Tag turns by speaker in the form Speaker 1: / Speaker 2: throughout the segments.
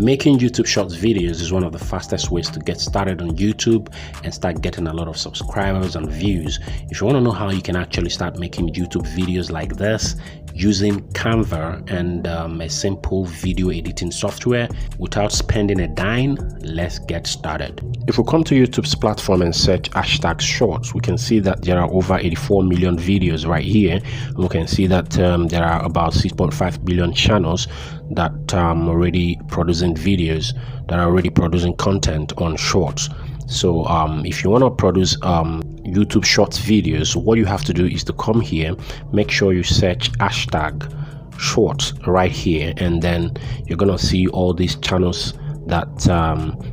Speaker 1: Making YouTube Shorts videos is one of the fastest ways to get started on YouTube and start getting a lot of subscribers and views. If you want to know how you can actually start making YouTube videos like this using Canva and a simple video editing software without spending a dime, let's get started. If we come to YouTube's platform and search hashtag shorts, we can see that there are over 84 million videos right here. We can see that there are about 6.5 billion channels that already producing videos, that are already producing content on shorts. So if you want to produce YouTube Shorts videos, what you have to do is to come here, make sure you search hashtag shorts right here, and then you're gonna see all these channels that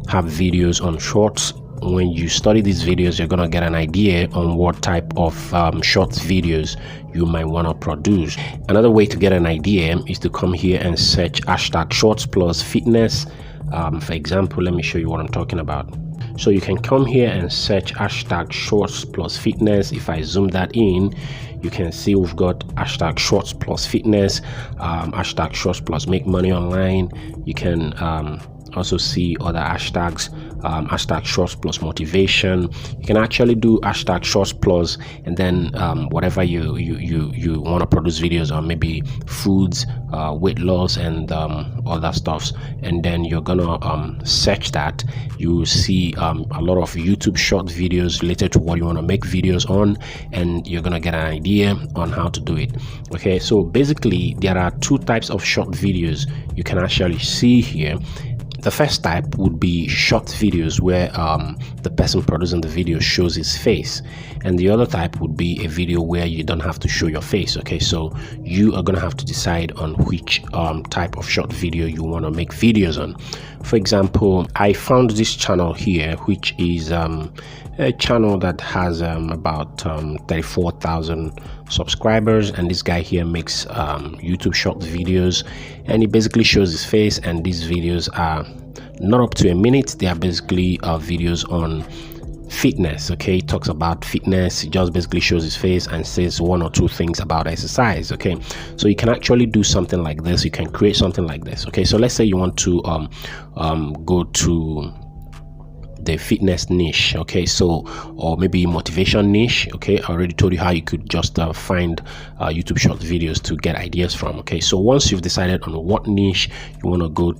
Speaker 1: have videos on shorts. When you study these videos, you're gonna get an idea on what type of shorts videos you might want to produce. Another way to get an idea is to come here and search hashtag shorts plus fitness. For example, let me show you what I'm talking about. So you can come here and search hashtag shorts plus fitness. If I zoom that in, you can see we've got hashtag shorts plus fitness, hashtag shorts plus make money online. You can also see other hashtags, hashtag shorts plus motivation. You can actually do hashtag shorts plus and then whatever you want to produce videos on, maybe foods, weight loss, and other stuffs, and then you're gonna search that. You will see a lot of YouTube short videos related to what you want to make videos on, and you're gonna get an idea on how to do it. Okay, so basically there are two types of short videos you can actually see here. The first type would be short videos where the person producing the video shows his face, and the other type would be a video where you don't have to show your face. Okay, so you are gonna have to decide on which type of short video you want to make videos on. For example, I found this channel here, which is a channel that has about 34,000 subscribers, and this guy here makes YouTube short videos, and he basically shows his face, and these videos are not up to a minute. They are basically videos on fitness. Okay, he talks about fitness. He just basically shows his face and says one or two things about exercise. Okay, so you can actually do something like this. You can create something like this. Okay, so let's say you want to go to the fitness niche. Okay, so or maybe motivation niche. Okay, I already told you how you could just find YouTube short videos to get ideas from. Okay, so once you've decided on what niche you want to go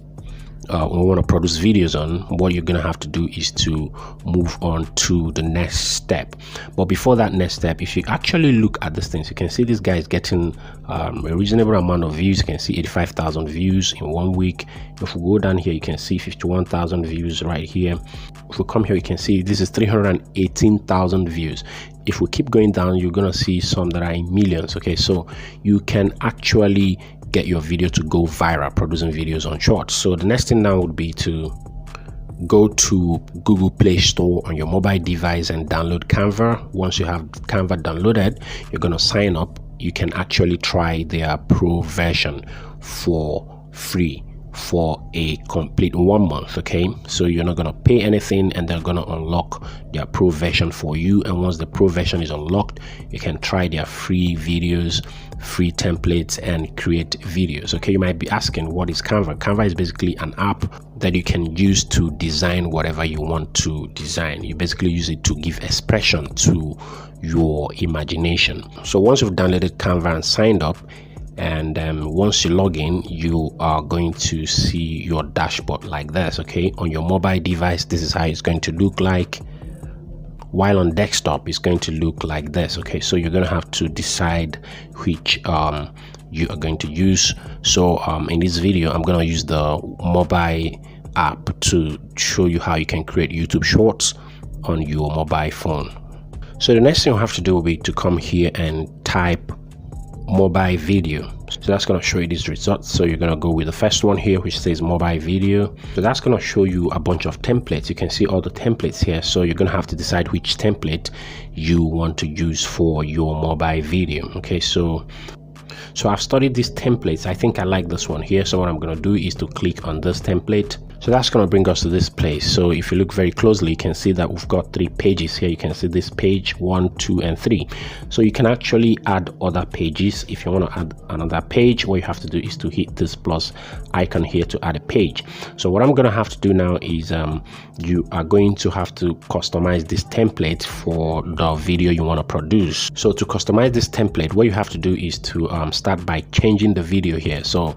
Speaker 1: want to produce videos on, what you're gonna have to do is to move on to the next step. But before that next step, if you actually look at these things, you can see this guy is getting a reasonable amount of views. You can see 85,000 views in 1 week. If we go down here, you can see 51,000 views right here. If we come here, you can see this is 318,000 views. If we keep going down, you're gonna see some that are in millions. Okay, so you can actually get your video to go viral producing videos on shorts. So the next thing now would be to go to Google Play Store on your mobile device and download Canva. Once you have Canva downloaded, you're going to sign up. You can actually try their pro version for free for a complete 1 month. Okay, so you're not going to pay anything, and they're going to unlock their pro version for you. And once the pro version is unlocked, you can try their free videos, free templates, and create videos. Okay, you might be asking, what is Canva? Canva is basically an app that you can use to design whatever you want to design. You basically use it to give expression to your imagination. So once you've downloaded Canva and signed up, and once you log in, you are going to see your dashboard like this. Okay, on your mobile device, this is how it's going to look like, while on desktop it's going to look like this. Okay, so you're going to have to decide which you are going to use. So in this video, I'm going to use the mobile app to show you how you can create YouTube shorts on your mobile phone. So the next thing you have to do will be to come here and type mobile video. So that's going to show you these results. So you're going to go with the first one here, which says mobile video. So that's going to show you a bunch of templates. You can see all the templates here. So you're going to have to decide which template you want to use for your mobile video. Okay, so I've studied these templates. I think I like this one here. So what I'm going to do is to click on this template. So that's going to bring us to this place. So if you look very closely, you can see that we've got 3 pages here. You can see this page 1, 2, and 3. So you can actually add other pages. If you want to add another page, what you have to do is to hit this plus icon here to add a page. So what I'm going to have to do now is you are going to have to customize this template for the video you want to produce. So to customize this template, what you have to do is to start by changing the video here. So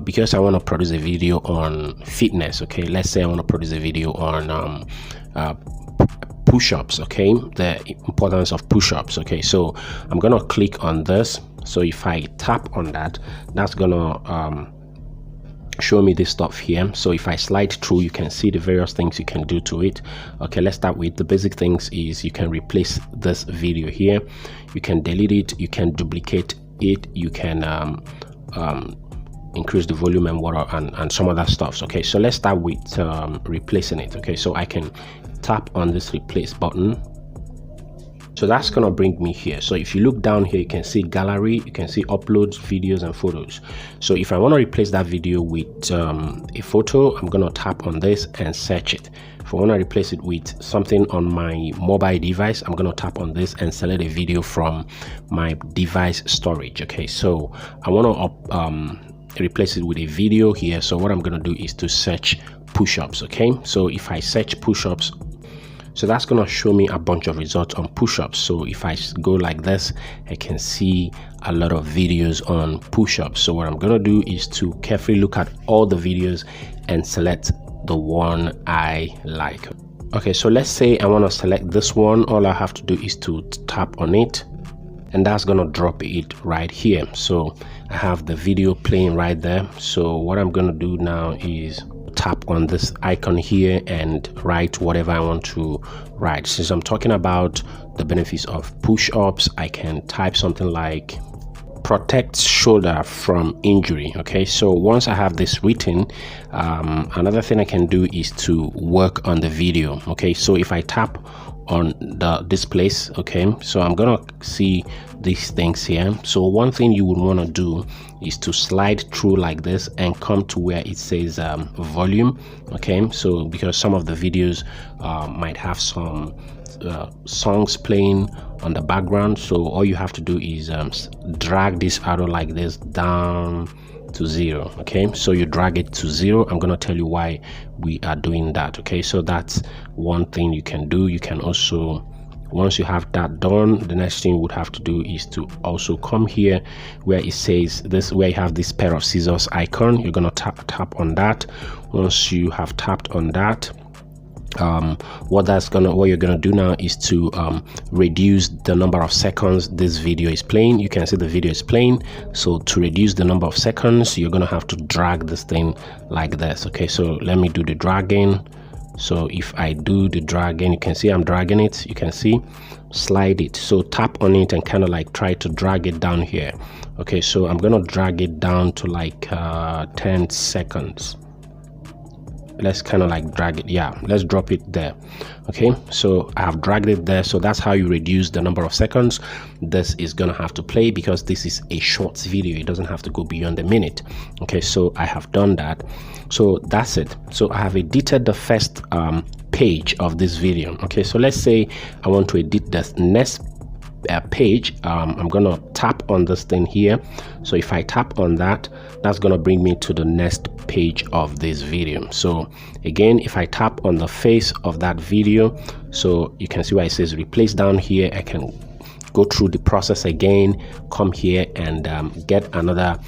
Speaker 1: because I want to produce a video on fitness, okay, let's say I want to produce a video on push-ups, okay, the importance of push-ups. Okay, so I'm gonna click on this. So if I tap on that, that's gonna show me this stuff here. So if I slide through, you can see the various things you can do to it. Okay, let's start with the basic things. Is you can replace this video here, you can delete it, you can duplicate it, you can increase the volume and water and some other stuff. Okay, so let's start with replacing it. Okay, so I can tap on this replace button. So that's gonna bring me here. So if you look down here, you can see gallery, you can see uploads, videos, and photos. So if I want to replace that video with a photo, I'm gonna tap on this and search it. If I want to replace it with something on my mobile device, I'm gonna tap on this and select a video from my device storage. Okay, so I want to replace it with a video here. So what I'm gonna do is to search push-ups. Okay, so if I search push-ups, so that's going to show me a bunch of results on push-ups. So if I go like this, I can see a lot of videos on push-ups. So what I'm going to do is to carefully look at all the videos and select the one I like. Okay, so let's say I want to select this one. All I have to do is to tap on it, and that's going to drop it right here. So I have the video playing right there. So what I'm going to do now is tap on this icon here and write whatever I want to write. Since I'm talking about the benefits of push-ups, I can type something like protects shoulder from injury. Okay, so once I have this written, another thing I can do is to work on the video. Okay, so if I tap on this place, okay, so I'm gonna see these things here. So one thing you would want to do is to slide through like this and come to where it says volume. Okay, so because some of the videos might have some songs playing on the background, so all you have to do is drag this arrow like this down to 0. Okay, so you drag it to 0. I'm going to tell you why we are doing that. Okay, so that's one thing you can do. You can also, once you have that done, the next thing you would have to do is to also come here where it says this, where you have this pair of scissors icon. You're going to tap on that. Once you have tapped on that, what you're gonna do now is to reduce the number of seconds this video is playing. You can see the video is playing, so to reduce the number of seconds, you're gonna have to drag this thing like this. Okay, so let me do the dragging. So if I do the dragging, you can see I'm dragging it. You can see slide it, so tap on it and kind of like try to drag it down here. Okay, so I'm gonna drag it down to like 10 seconds. Let's kind of like drag it, yeah, let's drop it there. Okay, so I have dragged it there. So that's how you reduce the number of seconds this is gonna have to play, because this is a short video. It doesn't have to go beyond a minute. Okay, so I have done that. So that's it. So I have edited the first page of this video. Okay, so let's say I want to edit the next page. I'm gonna tap on this thing here. So if I tap on that, that's gonna bring me to the next page of this video. So again, if I tap on the face of that video, so you can see where it says replace down here, I can go through the process again, come here and get another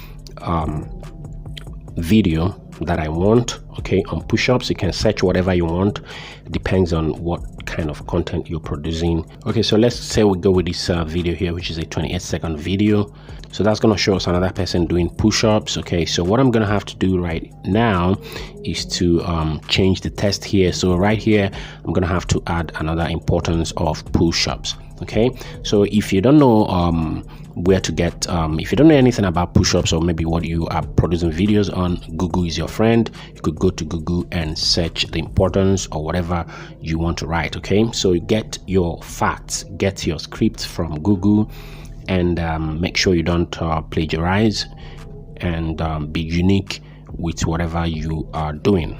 Speaker 1: video that I want. Okay, on push-ups, you can search whatever you want. It depends on what kind of content you're producing. Okay, so let's say we go with this video here, which is a 28-second video. So that's going to show us another person doing push-ups. Okay, so what I'm going to have to do right now is to change the text here. So right here, I'm going to have to add another importance of push-ups. Okay, so if you don't know where to get, if you don't know anything about push-ups, or maybe what you are producing videos on, Google is your friend. You could go to Google and search the importance or whatever you want to write. Okay, so you get your facts, get your scripts from Google, and make sure you don't plagiarize, and be unique with whatever you are doing.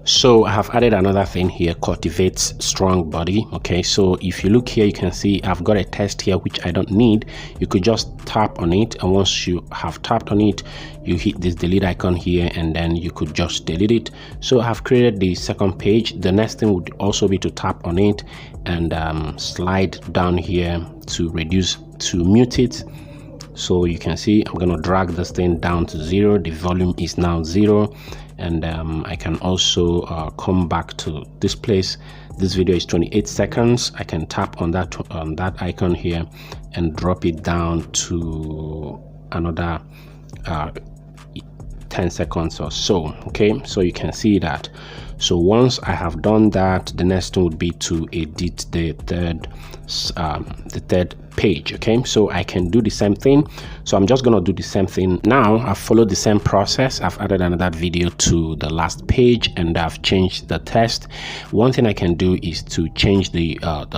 Speaker 1: So I have added another thing here, cultivates strong body. Okay, so if you look here, you can see I've got a text here which I don't need. You could just tap on it, and once you have tapped on it, you hit this delete icon here, and then you could just delete it. So I have created the second page. The next thing would also be to tap on it and slide down here to mute it. So you can see I'm going to drag this thing down to 0. The volume is now 0. And I can also come back to this place. This video is 28 seconds. I can tap on that icon here and drop it down to another 10 seconds or so. Okay, so you can see that. So once I have done that, the next thing would be to edit the third page. Okay, so I can do the same thing. So I'm just gonna do the same thing now. I've followed the same process. I've added another video to the last page, and I've changed the text. One thing I can do is to change the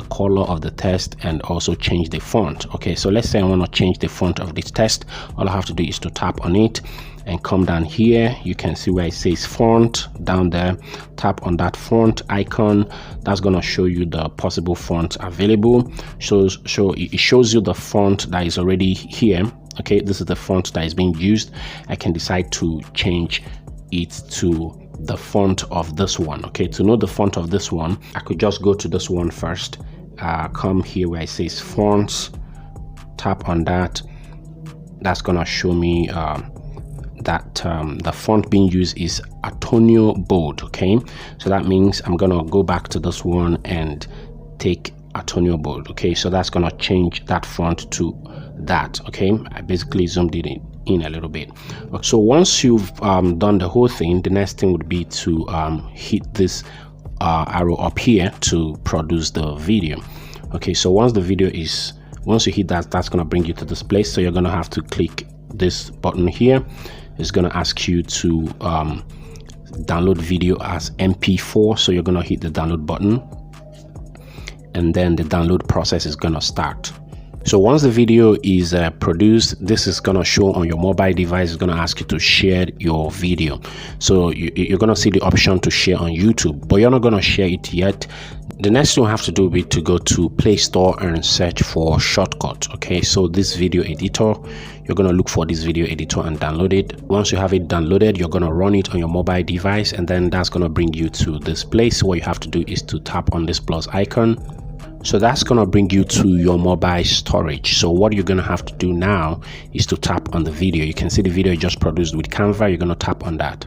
Speaker 1: color of the text and also change the font. Okay, so let's say I want to change the font of this text. All I have to do is to tap on it and come down here. You can see where it says font down there. Tap on that font icon. That's going to show you the possible font available. So it shows you the font that is already here. Okay, this is the font that is being used. I can decide to change it to the font of this one. Okay, to know the font of this one, I could just go to this one first. Come here where it says fonts, tap on that. That's gonna show me that the font being used is Antonio Bold. Okay, so that means I'm gonna go back to this one and take Antonio Bold. Okay, so that's gonna change that font to that. Okay, I basically zoomed it in a little bit. So once you've done the whole thing, the next thing would be to hit this arrow up here to produce the video. Okay, so once you hit that, that's gonna bring you to this place. So you're gonna have to click this button here. It's gonna ask you to download video as MP4. So you're gonna hit the download button, and then the download process is gonna start. So once the video is produced, this is going to show on your mobile device. It's going to ask you to share your video. So you're going to see the option to share on YouTube, but you're not going to share it yet. The next thing you have to do will be to go to Play Store and search for shortcut. Okay, so this video editor, you're going to look for this video editor and download it. Once you have it downloaded, you're going to run it on your mobile device, and then that's going to bring you to this place. What you have to do is to tap on this plus icon. So that's going to bring you to your mobile storage. So what you're going to have to do now is to tap on the video. You can see the video you just produced with Canva. You're going to tap on that.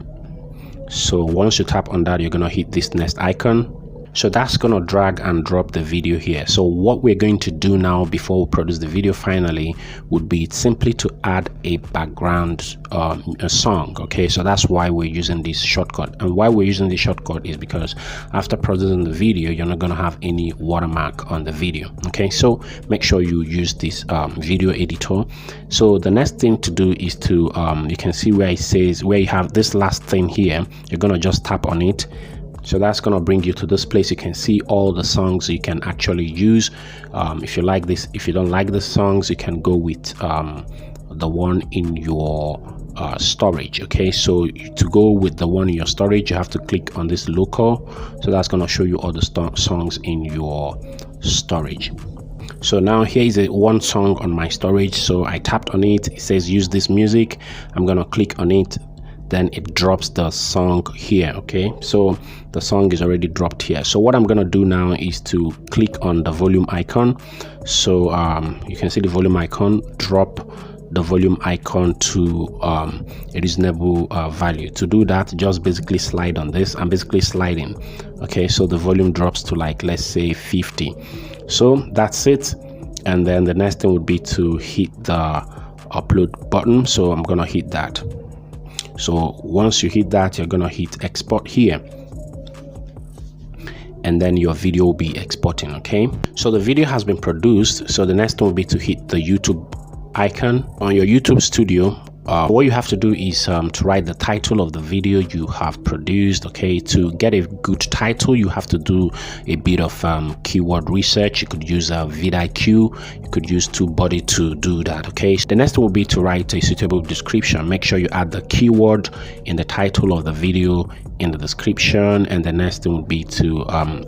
Speaker 1: So once you tap on that, you're going to hit this next icon. So that's going to drag and drop the video here. So what we're going to do now before we produce the video finally would be simply to add a background a song. Okay, so that's why we're using this shortcut. And why we're using this shortcut is because after producing the video, you're not going to have any watermark on the video. Okay, so make sure you use this video editor. So the next thing to do is to you can see where it says, where you have this last thing here, you're going to just tap on it. So that's going to bring you to this place. You can see all the songs you can actually use. If you like this, if you don't like the songs, you can go with the one in your storage. Okay, so to go with the one in your storage, you have to click on this local. So that's going to show you all the songs in your storage. So now here is one song on my storage. So I tapped on it. It says use this music. I'm going to click on it. Then it drops the song here. Okay, so the song is already dropped here. So what I'm gonna do now is to click on the volume icon. So you can see the volume icon, drop the volume icon to a reasonable value. To do that, just basically slide on this. I'm basically sliding. Okay, so the volume drops to, like, let's say 50. So that's it. And then the next thing would be to hit the upload button. So I'm gonna hit that. So once you hit that, you're gonna hit export here, and then your video will be exporting. Okay, so the video has been produced. So the next one will be to hit the YouTube icon on your YouTube studio. What you have to do is to write the title of the video you have produced. Okay, to get a good title, you have to do a bit of keyword research. You could use vidIQ, you could use TubeBuddy to do that. Okay, the next will be to write a suitable description. Make sure you add the keyword in the title of the video in the description, and the next thing would be to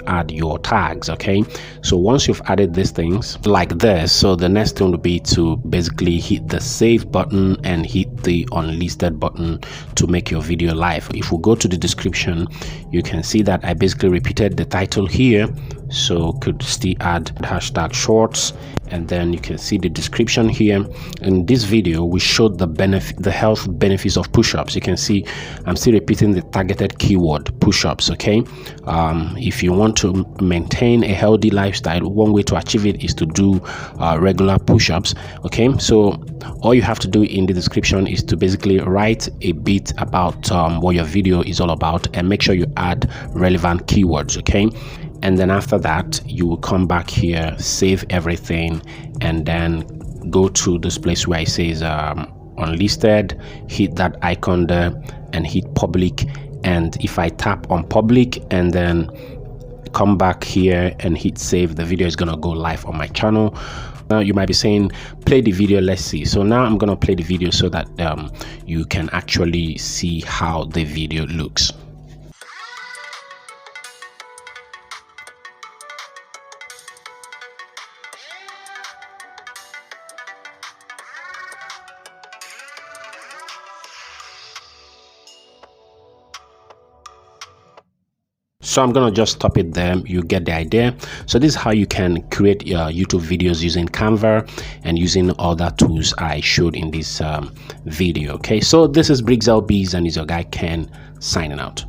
Speaker 1: add your tags. Okay, so once you've added these things like this, so the next thing would be to basically hit the save button and hit the unlisted button to make your video live. If we go to the description, you can see that I basically repeated the title here, so could still add hashtag shorts, and then you can see the description here. In this video we showed the health benefits of push-ups. You can see I'm still repeating the targeted keyword push-ups. Okay, if you want to maintain a healthy lifestyle, one way to achieve it is to do regular push-ups. Okay, so all you have to do in the description is to basically write a bit about what your video is all about, and make sure you add relevant keywords. Okay, and then after that you will come back here, save everything, and then go to this place where it says unlisted, hit that icon there and hit public. And if I tap on public and then come back here and hit save, the video is gonna go live on my channel. Now you might be saying, play the video, let's see. So now I'm gonna play the video so that you can actually see how the video looks. So I'm gonna just stop it there. You get the idea. So this is how you can create your YouTube videos using Canva and using other tools I showed in this video. Okay, so this is Briggs LBs, and is your guy Ken signing out.